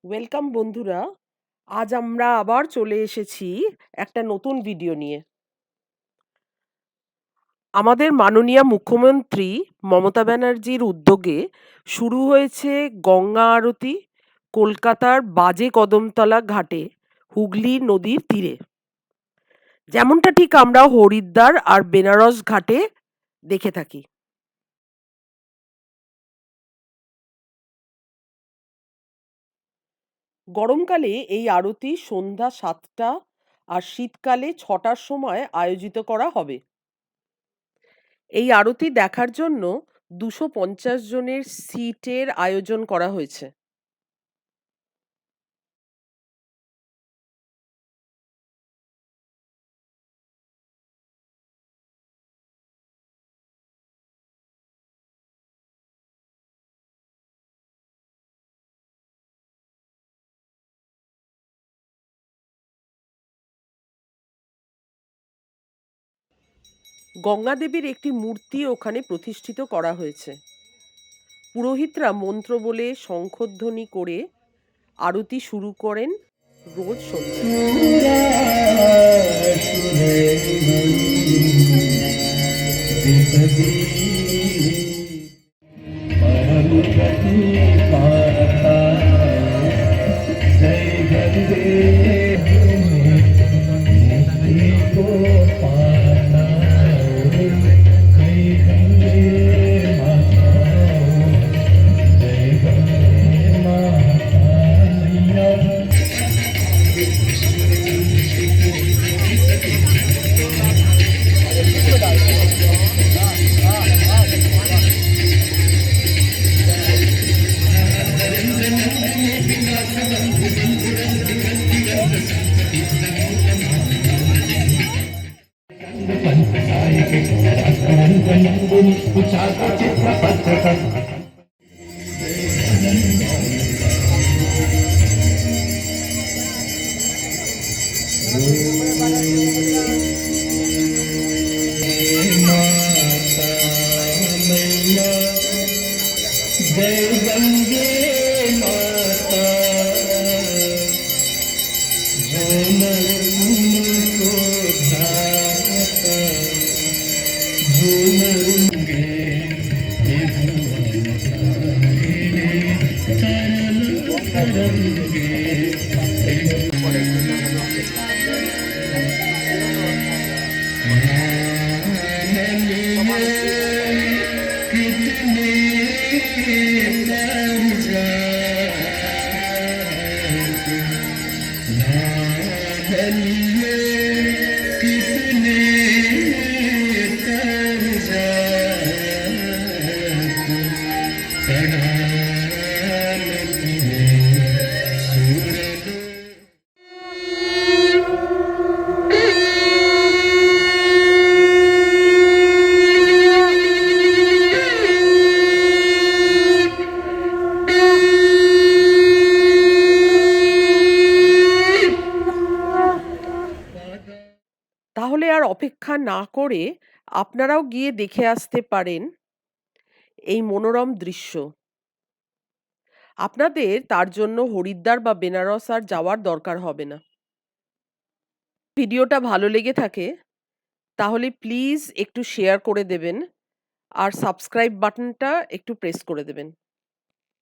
Welcome বন্ধুরা। আজ আমরা আবার চলে এসেছি একটা নতুন ভিডিও নিয়ে। আমাদের মাননীয় মুখ্যমন্ত্রী মমতা ব্যানার্জির উদ্যোগে শুরু হয়েছে গঙ্গা আরতি কলকাতার বাজে কদমতলা ঘাটে, হুগলি নদীর তীরে। যেমনটা ঠিক আমরা হরিদ্বার আর বেনারস ঘাটে দেখে থাকি। গরমকালে এই আরতি সন্ধ্যা ৭টা আর শীতকালে ৬টার সময় আয়োজিত করা হবে। এই আরতি দেখার জন্য ২৫০ জনের সিটের আয়োজন করা হয়েছে। গঙ্গা দেবীর একটি মূর্তি ওখানে প্রতিষ্ঠিত করা হয়েছে। পুরোহিতরা মন্ত্র বলে শঙ্খধ্বনি করে আরতি শুরু করেন রোজ जय गंगे माता झूमर को धाता झूमरूंगे তাহলে আর অপেক্ষা না করে আপনারাও গিয়ে দেখে আসতে পারেন এই মনোরম দৃশ্য। আপনাদের তার জন্য হরিদ্বার বা বেনারস আর যাওয়ার দরকার হবে না। ভিডিওটা ভালো লেগে থাকে তাহলে প্লিজ একটু শেয়ার করে দেবেন আর সাবস্ক্রাইব বাটনটা একটু প্রেস করে দেবেন।